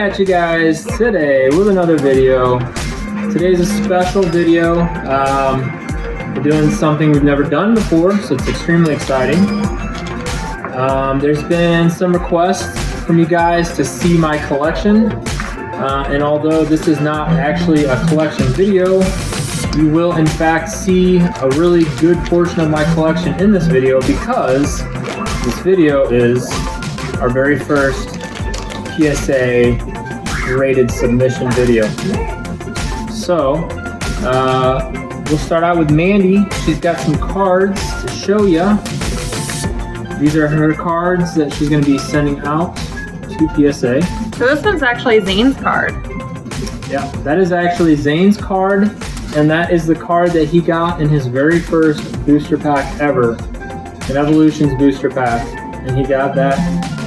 at you guys today with another video. Today's a special video. We're doing something we've never done before, so it's extremely exciting. There's been some requests from you guys to see my collection, and although this is not actually a collection video, you will in fact see a really good portion of my collection in this video, because this video is our very first PSA rated submission video. So we'll start out with Mandy. She's got some cards to show you. These are her cards that she's going to be sending out to PSA. So this one's actually Zane's card. Yeah, that is actually Zane's card, and that is the card that he got in his very first booster pack ever, an Evolutions booster pack, and he got that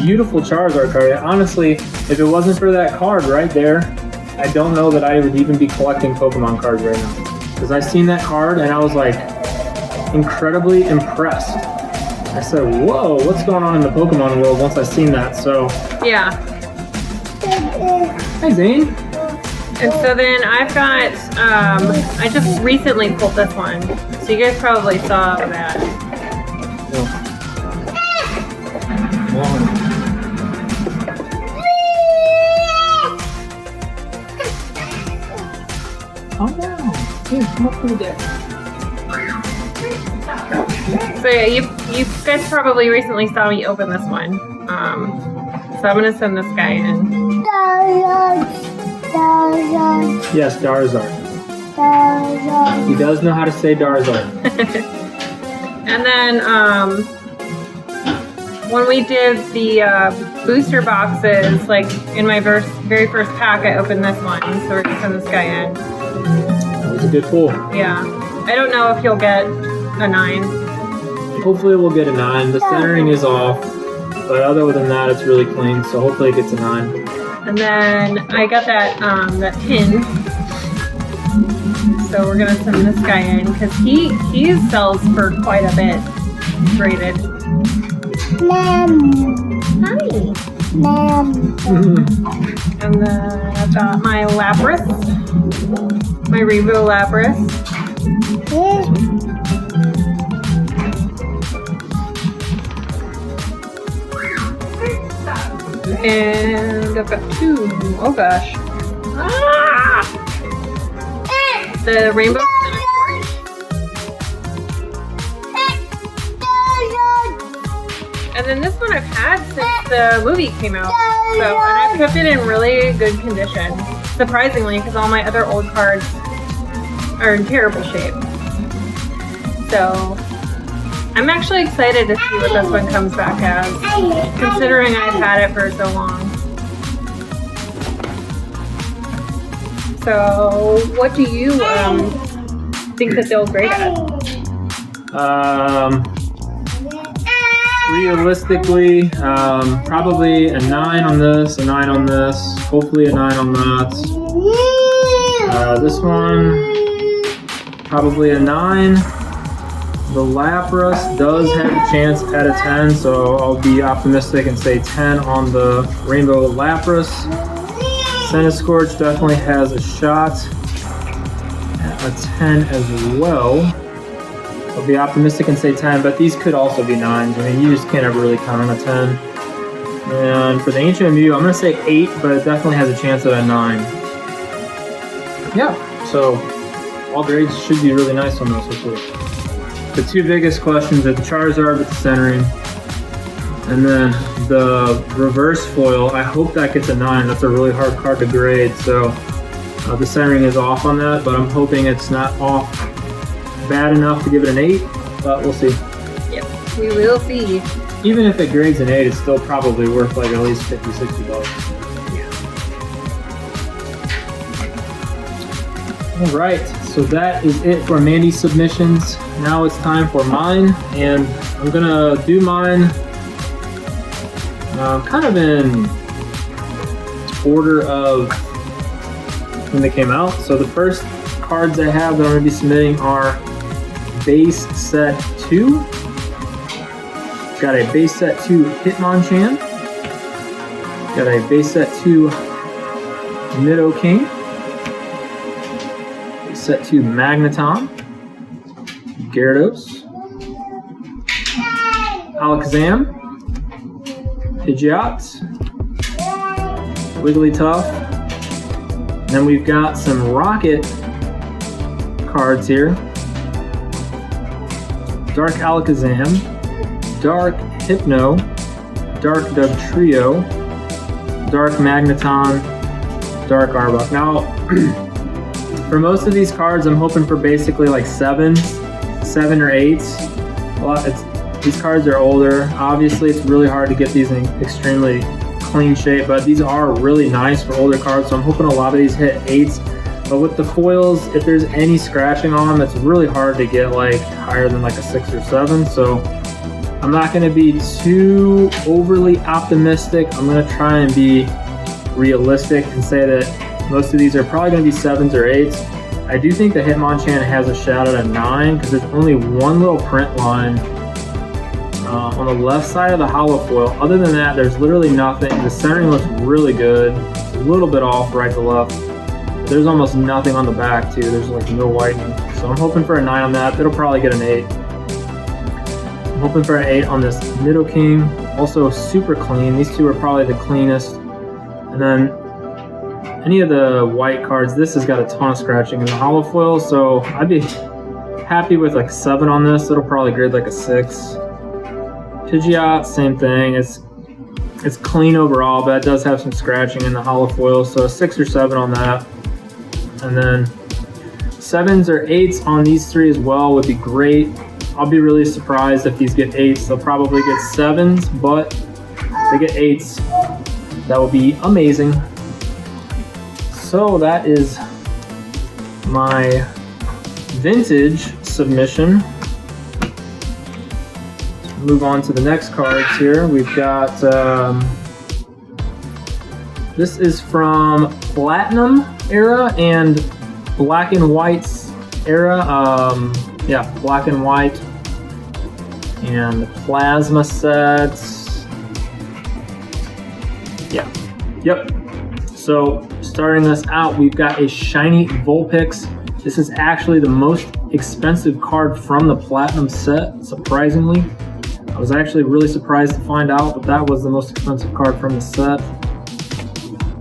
beautiful Charizard card. And honestly, if it wasn't for that card right there, I don't know that I would even be collecting Pokemon cards right now, because I seen that card and I was like incredibly impressed. I said, whoa, what's going on in the Pokemon world once I seen that? So yeah. Hi Zane. And so then I've got, I just recently pulled this one, so you guys probably saw that. Calm down. Here, come up to the deck. So yeah, you guys probably recently saw me open this one. So I'm gonna send this guy in. Yes, Darzard. He does know how to say Darzard. And then when we did the booster boxes, like in my very first pack, I opened this one. So we're gonna send this guy in. That was a good pull. Yeah. I don't know if he'll get a 9. Hopefully we'll get a 9. The centering is off, but other than that, it's really clean. So hopefully it gets a 9. And then I got that that tin. So we're gonna send this guy in because he sells for quite a bit. Rated. Mom. Hi. Mom. And then I've got my Lapras, my Revo Lapras. And I've got 2. Oh gosh. Ah! The Rainbow. And then this one I've had since the movie came out. So, and I've kept it in really good condition. Surprisingly, because all my other old cards are in terrible shape. So, I'm actually excited to see what this one comes back as, considering I've had it for so long. So, what do you think that they'll grade at? Realistically, probably a 9 on this, a 9 on this, hopefully a 9 on that. This one, probably a 9. The Lapras does have a chance at a 10, so I'll be optimistic and say 10 on the Rainbow Lapras. Centiskorch definitely has a shot at a 10 as well. I'll be optimistic and say 10, but these could also be 9s. I mean, you just can't ever really count on a 10. And for the Ancient Mew, I'm going to say 8, but it definitely has a chance at a 9. Yeah, so all grades should be really nice on those, hopefully. The 2 biggest questions are the Charizard with the centering, and then the reverse foil. I hope that gets a 9. That's a really hard card to grade, so the centering is off on that, but I'm hoping it's not off bad enough to give it an 8, but we'll see. Yep, we will see. Even if it grades an 8, it's still probably worth like at least $50-$60. All right, so that is it for Mandy's submissions. Now it's time for mine, and I'm gonna do mine kind of in order of when they came out. So the first cards I have that I'm gonna be submitting are base set 2. Got a base set 2 Hitmonchan. Got a base set 2 Nidoking. Set to Magneton. Gyarados. Alakazam. Pidgeot. Wigglytuff. And then we've got some Rocket cards here. Dark Alakazam. Dark Hypno. Dark Dugtrio. Dark Magneton. Dark Arbok. Now, for most of these cards, I'm hoping for basically like 7 or 8s. These cards are older. Obviously, it's really hard to get these in extremely clean shape, but these are really nice for older cards, so I'm hoping a lot of these hit 8s. But with the foils, if there's any scratching on them, it's really hard to get like higher than like a 6 or 7. So I'm not going to be too overly optimistic. I'm going to try and be realistic and say that most of these are probably going to be 7s or 8s. I do think the Hitmonchan has a shot at a 9 because there's only one little print line on the left side of the holo foil. Other than that, there's literally nothing. The centering looks really good. It's a little bit off right to left. There's almost nothing on the back too. There's like no whitening. So I'm hoping for a 9 on that. It'll probably get an 8. I'm hoping for an 8 on this Nidoking. Also super clean. These two are probably the cleanest. And then any of the white cards, this has got a ton of scratching in the holo foil, so I'd be happy with like 7 on this. It'll probably grade like a 6. Pidgeot, same thing. It's clean overall, but it does have some scratching in the holo foil, so a 6 or 7 on that. And then 7s or 8s on these 3 as well would be great. I'll be really surprised if these get 8s. They'll probably get 7s, but if they get 8s, that would be amazing. So that is my vintage submission. Move on to the next cards here. We've got this is from Platinum era and Black and White's era. Yeah, Black and White and Plasma sets. Yeah, yep. So starting this out, we've got a shiny Vulpix. This is actually the most expensive card from the Platinum set, surprisingly. I was actually really surprised to find out that that was the most expensive card from the set.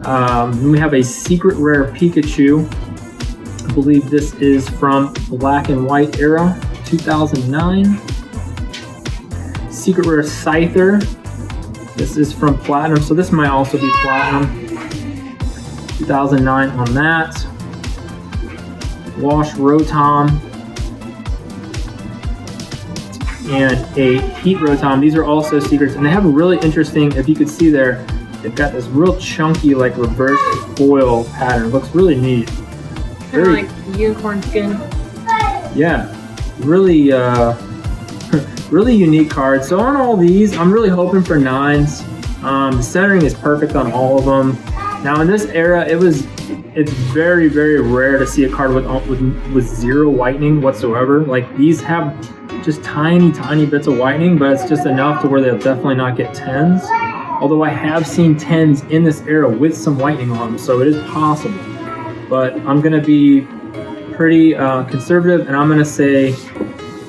Then we have a secret rare Pikachu. I believe this is from Black and White era, 2009. Secret rare Scyther. This is from Platinum, so this might also be Platinum. 2009 on that. Wash Rotom. And a Heat Rotom. These are also secrets, and they have a really interesting, if you could see there, they've got this real chunky like reverse foil pattern. It looks really neat. Very like unicorn skin. Yeah, really really unique card. So on all these, I'm really hoping for 9s. The centering is perfect on all of them. Now in this era, it's very, very rare to see a card with 0 whitening whatsoever. Like these have just tiny bits of whitening, but it's just enough to where they'll definitely not get 10s. Although I have seen 10s in this era with some whitening on them, so it is possible. But I'm going to be pretty conservative, and I'm going to say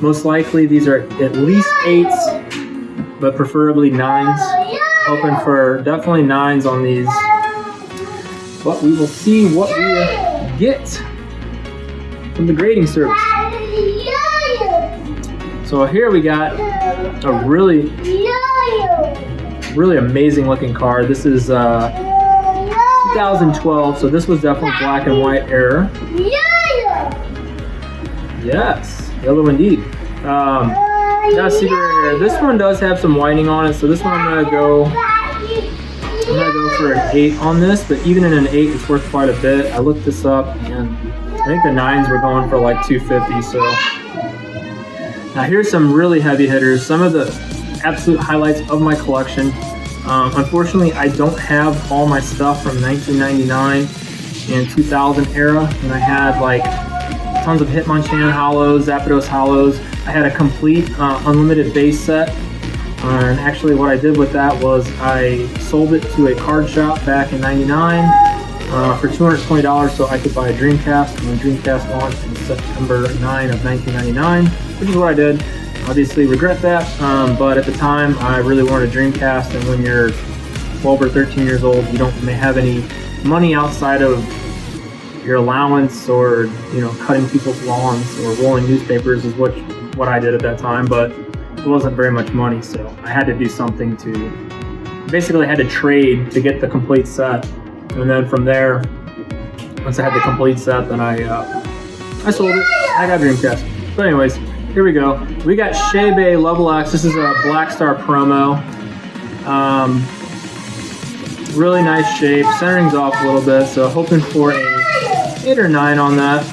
most likely these are at least 8s, but preferably 9s. Hoping for definitely 9s on these. But we will see what we get from the grading service. So here we got a really amazing looking card. This is 2012, so this was definitely Black and White era. Yes, yellow indeed. Got secret rare here. This one does have some whitening on it, so this one I'm gonna go for an 8 on this. But even in an 8, it's worth quite a bit. I looked this up, and I think the 9s were going for like $250. So. Now here's some really heavy hitters, some of the absolute highlights of my collection. Unfortunately, I don't have all my stuff from 1999 and 2000 era, when I had like tons of Hitmonchan holos, Zapdos holos. I had a complete unlimited base set, and actually what I did with that was I sold it to a card shop back in '99. for $220 so I could buy a Dreamcast. And the Dreamcast launched in September 9 of 1999, which is what I did. Obviously regret that, but at the time I really wanted a Dreamcast, and when you're 12 or 13 years old, you don't have any money outside of your allowance or, you know, cutting people's lawns or rolling newspapers is what I did at that time, but it wasn't very much money, so I had to do something to, basically I had to trade to get the complete set, and then from there, once I had the complete set, then I sold it. I got Dreamcast. But anyways, here we go. We got Shebe Level X. This is a Black Star promo. Really nice shape. Centering's off a little bit, so hoping for a 8 or 9 on that.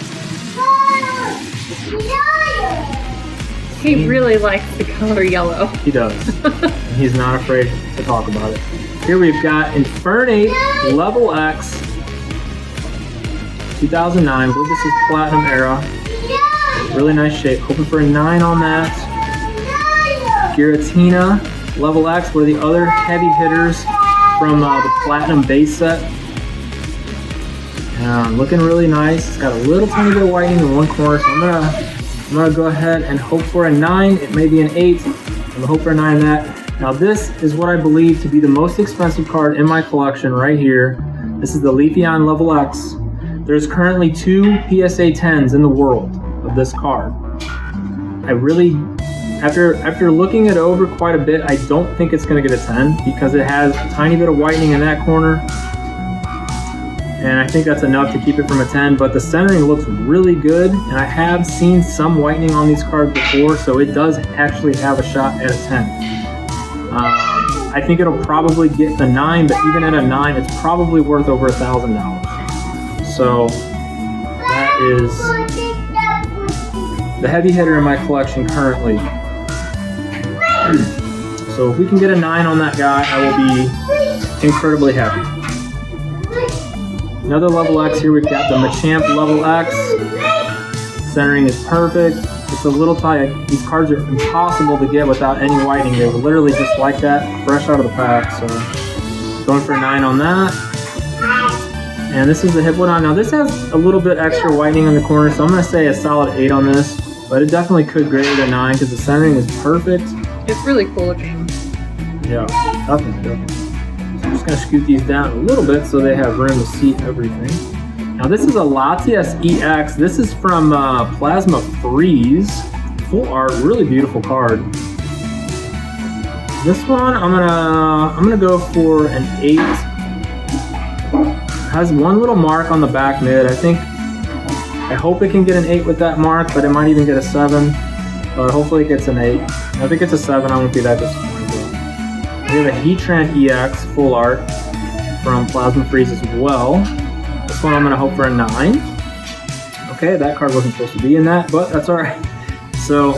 He really likes the color yellow. He does. And he's not afraid to talk about it. Here we've got Infernape Level X 2009. I believe this is Platinum era. Really nice shape. Hoping for a 9 on that. Giratina Level X, one of the other heavy hitters from the Platinum base set. Looking really nice. It's got a little tiny bit of whitening in one corner, so I'm gonna go ahead and hope for a 9. It may be an 8. I'm gonna hope for a 9 on that. Now this is what I believe to be the most expensive card in my collection right here. This is the Leafeon Level X. There's currently 2 PSA 10s in the world of this card. I really, after looking it over quite a bit, I don't think it's gonna get a 10 because it has a tiny bit of whitening in that corner. And I think that's enough to keep it from a 10, but the centering looks really good, and I have seen some whitening on these cards before, so it does actually have a shot at a 10. I think it'll probably get the 9, but even at a 9, it's probably worth over $1,000. So that is the heavy hitter in my collection currently. So if we can get a 9 on that guy, I will be incredibly happy. Another Level X here, we've got the Machamp Level X. Centering is perfect. It's a little tight. These cards are impossible to get without any whitening. They were literally just like that, fresh out of the pack. So going for a 9 on that. And this is the Hippowdon. Now this has a little bit extra whitening in the corner, so I'm going to say a solid 8 on this. But it definitely could grade it a 9 because the centering is perfect. It's really cool looking. Yeah, definitely. I'm just going to scoot these down a little bit so they have room to see everything. Now this is a Latias EX. This is from Plasma Freeze. Full art, really beautiful card. This one I'm gonna go for an 8. Has one little mark on the back mid. I hope it can get an 8 with that mark, but it might even get a 7. But hopefully it gets an 8. If it gets a 7, I won't be that disappointed. We have a Heatran EX full art from Plasma Freeze as well. This one I'm going to hope for a 9. Okay, that card wasn't supposed to be in that, but that's alright. So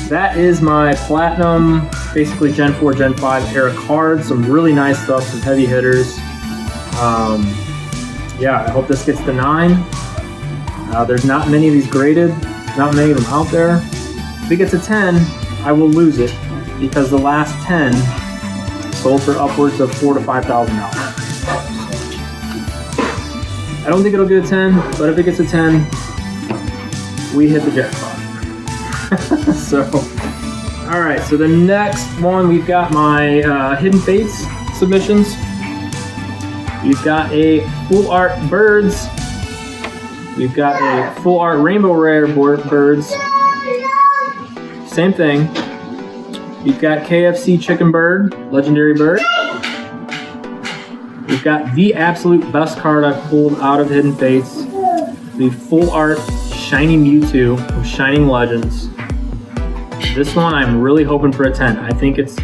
that is my Platinum, basically Gen 4, Gen 5 era cards. Some really nice stuff, some heavy hitters. Yeah, I hope this gets the 9. There's not many of these graded, not many of them out there. If it gets a 10, I will lose it because the last 10 sold for upwards of $4,000 to $5,000. I don't think it'll get a 10, but if it gets a 10, we hit the jackpot. So, all right. So the next one, we've got my Hidden Fates submissions. We've got a full art Birds. We've got a full art Rainbow Rare Birds. Same thing. We've got KFC Chicken Bird, Legendary Bird. We've got the absolute best card I've pulled out of Hidden Fates. The full art Shiny Mewtwo from Shining Legends. This one I'm really hoping for a 10. I think it's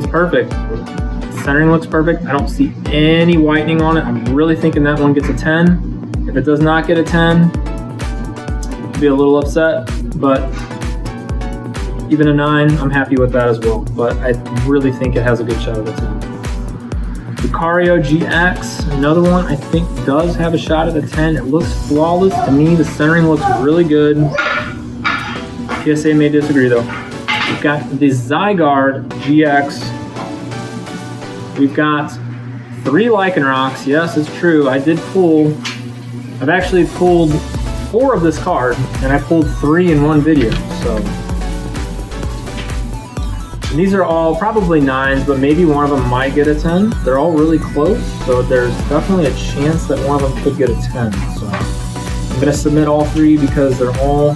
perfect. The centering looks perfect. I don't see any whitening on it. I'm really thinking that one gets a 10. If it does not get a 10, I'll be a little upset, but even a 9, I'm happy with that as well. But I really think it has a good shot at a 10. Lucario GX, another one I think does have a shot at a 10. It looks flawless to me. The centering looks really good. PSA may disagree though. We've got the Zygarde GX. We've got 3 Lycanrocs. Yes, it's true. I've actually pulled 4 of this card, and I pulled 3 in one video. So, and these are all probably 9s, but maybe one of them might get a 10. They're all really close, so there's definitely a chance that one of them could get a 10. So I'm gonna submit all 3 because they're all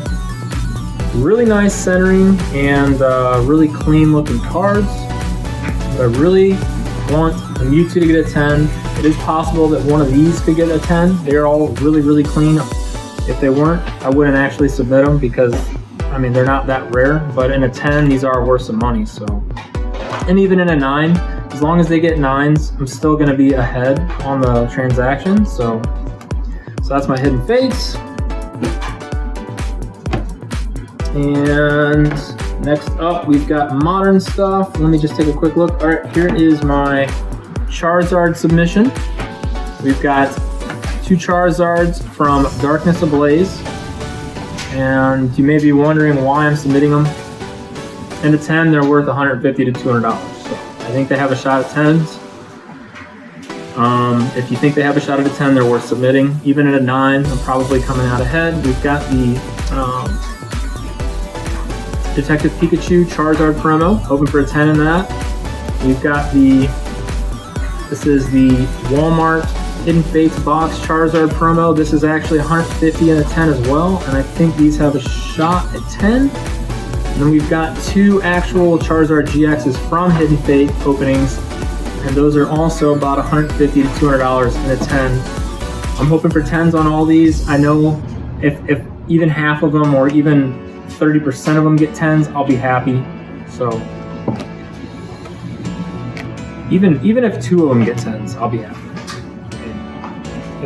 really nice centering and really clean looking cards. But I really want a Mewtwo to get a 10. It is possible that one of these could get a 10. They're all really, really clean. If they weren't, I wouldn't actually submit them because, I mean, they're not that rare. But in a 10, these are worth some money. So, and even in a 9, as long as they get 9s, I'm still going to be ahead on the transaction. So that's my Hidden Fates. And next up, we've got modern stuff. Let me just take a quick look. All right, here is my Charizard submission. We've got 2 Charizards from Darkness Ablaze. And you may be wondering why I'm submitting them. In a 10, they're worth $150 to $200. So I think they have a shot at 10s. If you think they have a shot at a 10, they're worth submitting. Even at a 9, I'm probably coming out ahead. We've got the Detective Pikachu Charizard promo, hoping for a 10 in that. We've got this is the Walmart Hidden Fates box Charizard promo. This is actually $150 and a 10 as well, and I think these have a shot at 10. And then we've got 2 actual Charizard GXs from Hidden Fate openings, and those are also about $150 to $200 in a 10. I'm hoping for 10s on all these. I know if even half of them or even 30% of them get 10s, I'll be happy. So even if 2 of them get 10s, I'll be happy.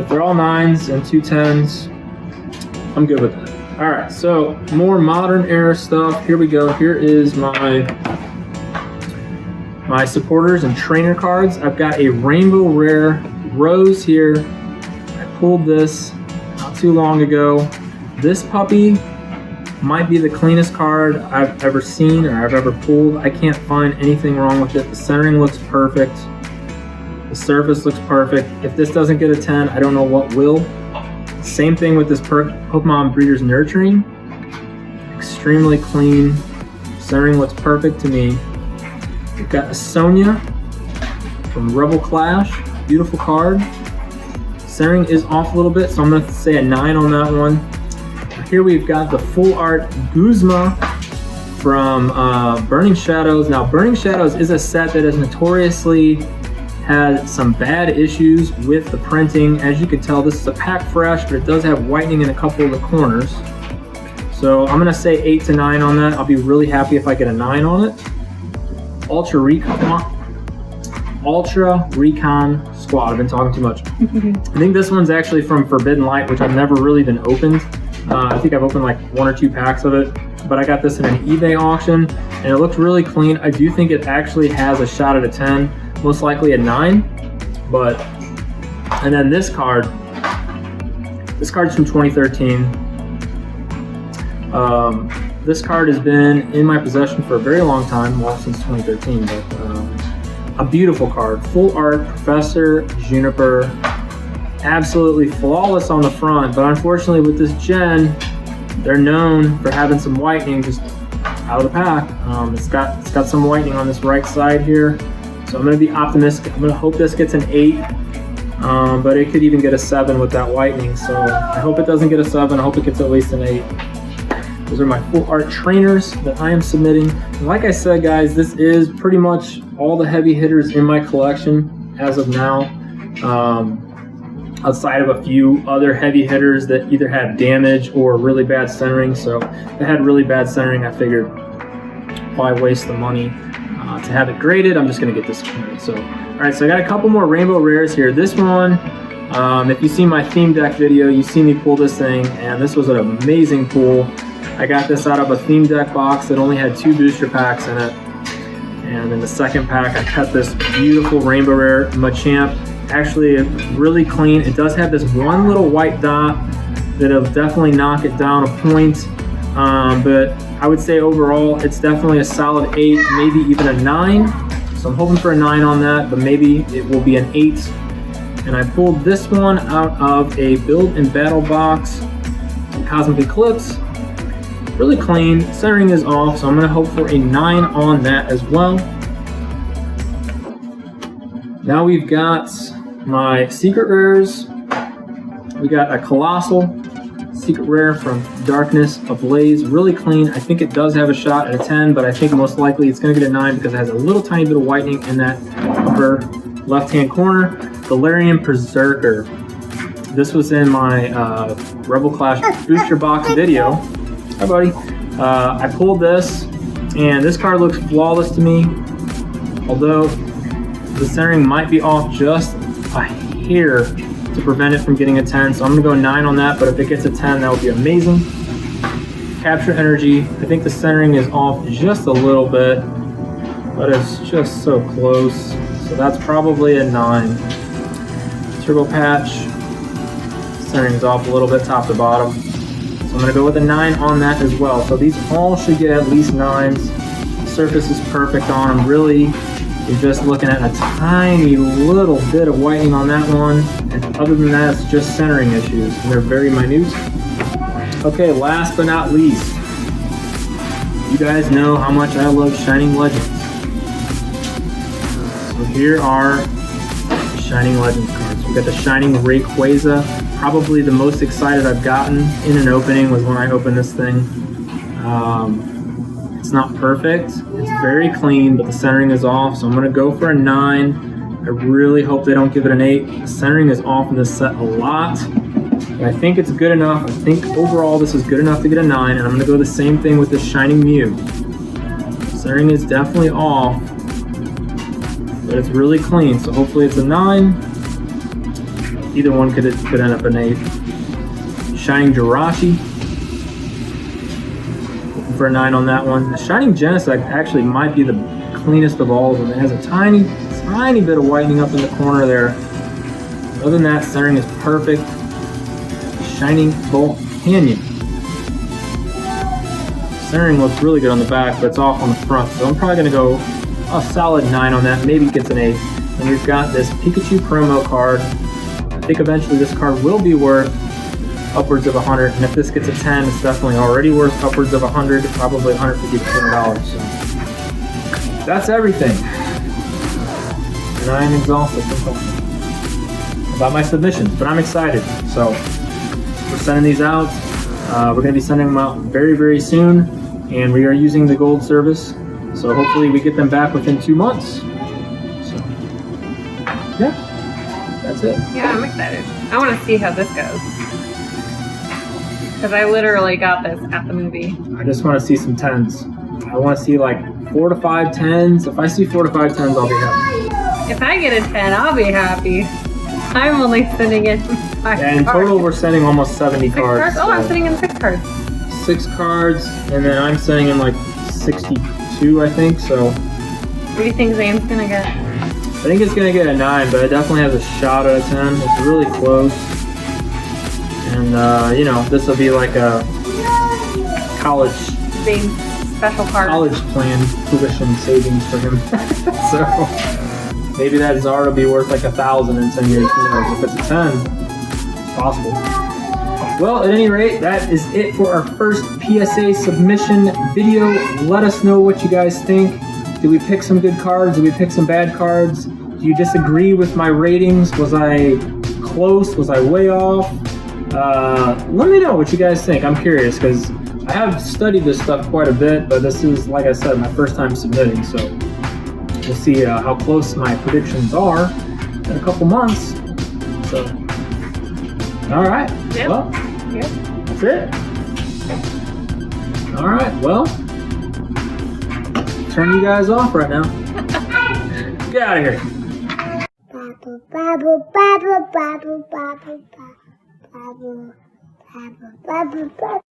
If they're all 9s and 2 10s, I'm good with that. All right, so more modern era stuff. Here we go. Here is my supporters and trainer cards. I've got a Rainbow Rare Rose here. I pulled this not too long ago. This puppy might be the cleanest card I've ever seen or I've ever pulled. I can't find anything wrong with it. The centering looks perfect. The surface looks perfect. If this doesn't get a 10, I don't know what will. Same thing with this Pokemon Breeders Nurturing. Extremely clean. Centering looks perfect to me. We've got a Sonya from Rebel Clash. Beautiful card. Centering is off a little bit, so I'm going to say a 9 on that one. Here we've got the full art Guzma from Burning Shadows. Now, Burning Shadows is a set that has notoriously had some bad issues with the printing. As you can tell, this is a pack fresh, but it does have whitening in a couple of the corners. So I'm gonna say 8 to 9 on that. I'll be really happy if I get a 9 on it. Ultra Recon Squad. I've been talking too much. I think this one's actually from Forbidden Light, which I've never really been opened. I think I've opened like 1 or 2 packs of it, but I got this in an eBay auction and it looked really clean. I do think it actually has a shot at a 10, most likely a 9, but, and then this card's from 2013. This card has been in my possession for a very long time, well, since 2013, but a beautiful card. Full art, Professor Juniper. Absolutely flawless on the front, but unfortunately with this gen, they're known for having some whitening just out of the pack. It's got some whitening on this right side here, so I'm going to be optimistic. I'm going to hope this gets an 8, but it could even get a 7 with that whitening. So I hope it doesn't get a 7. I hope it gets at least an 8. Those are my full art trainers that I am submitting. And like I said, guys, this is pretty much all the heavy hitters in my collection as of now. Outside of a few other heavy hitters that either have damage or really bad centering. So if it had really bad centering, I figured why waste the money to have it graded. I'm just gonna get this graded. So, all right, so I got a couple more Rainbow Rares here. This one, if you see my theme deck video, you see me pull this thing, and this was an amazing pull. I got this out of a theme deck box that only had 2 booster packs in it. And in the second pack, I cut this beautiful Rainbow Rare Machamp. Actually really clean. It does have this one little white dot that'll definitely knock it down a point, but I would say overall it's definitely a solid 8, maybe even a 9. So I'm hoping for a 9 on that, but maybe it will be an 8. And I pulled this one out of a Build and Battle box, Cosmic Eclipse. Really clean, centering is off, so I'm going to hope for a 9 on that as well. Now we've got my secret rares. We got a Colossal secret rare from Darkness Ablaze, really clean. I think it does have a shot at a 10, but I think most likely it's going to get a 9 because it has a little tiny bit of whitening in that upper left-hand corner. Galarian Berserker. This was in my Rebel Clash booster box video. Hi, buddy. I pulled this, and this card looks flawless to me, although the centering might be off just a hair to prevent it from getting a 10, so I'm going to go 9 on that, but if it gets a 10, that would be amazing. Capture Energy, I think the centering is off just a little bit, but it's just so close, so that's probably a 9. Turbo Patch, centering is off a little bit top to bottom, so I'm going to go with a 9 on that as well. So these all should get at least 9s. The surface is perfect on them, really. You're just looking at a tiny little bit of whitening on that one, and other than that, it's just centering issues, and they're very minute. Okay, last but not least, you guys know how much I love Shining Legends. So here are the Shining Legends cards. We got the Shining Rayquaza, probably the most excited I've gotten in an opening was when I opened this thing. It's not perfect, it's very clean, but the centering is off, so I'm going to go for a 9. I really hope they don't give it an 8. The centering is off in this set a lot, but I think it's good enough. I think overall this is good enough to get a 9, and I'm going to go the same thing with the Shining Mew. Centering is definitely off, but it's really clean, so hopefully it's a 9. Either one could end up an 8. Shining Jirachi. For a 9 on that one. The Shining Genesect actually might be the cleanest of all of them. It has a tiny bit of whitening up in the corner there. Other than that, centering is perfect. Shining Volcanion. Centering looks really good on the back, but it's off on the front, so I'm probably going to go a solid 9 on that. Maybe it gets an 8. And we've got this Pikachu promo card. I think eventually this card will be worth upwards of 100, and if this gets a 10, it's definitely already worth upwards of 100, probably $150 to $200. So that's everything, and I am exhausted from talking about my submissions, but I'm excited. So we're sending these out. We're going to be sending them out very, very soon, and we are using the gold service, so hopefully we get them back within 2 months. So yeah, that's it. Yeah, I'm excited. I want to see how this goes. Because I literally got this at the movie. I just want to see some 10s. I want to see like 4 to 5 10s. If I see 4 to 5 10s, I'll be happy. If I get a 10, I'll be happy. I'm only sending in 5 Yeah, in total, we're sending almost 70 cards. Oh, I'm sending in 6 cards. 6 cards, and then I'm sending in like 62, I think, so. What do you think Zane's gonna get? I think it's gonna get a 9, but it definitely has a shot at a 10. It's really close. And, you know, this will be like a college Zane's special card. College plan tuition savings for him. So maybe that Zara will be worth like 1,000 in 10 years. Who knows? If it's a 10, it's possible. Well, at any rate, that is it for our first PSA submission video. Let us know what you guys think. Did we pick some good cards? Did we pick some bad cards? Do you disagree with my ratings? Was I close? Was I way off? Let me know what you guys think. I'm curious because I have studied this stuff quite a bit, but this is, like I said, my first time submitting, so we'll see how close my predictions are in a couple months. So, all right. Yep. Well, yep. That's it. All right. Well, turn you guys off right now. Get out of here. Babu, babu, babu, babu, babu, babu, babu, babu, babu, babu.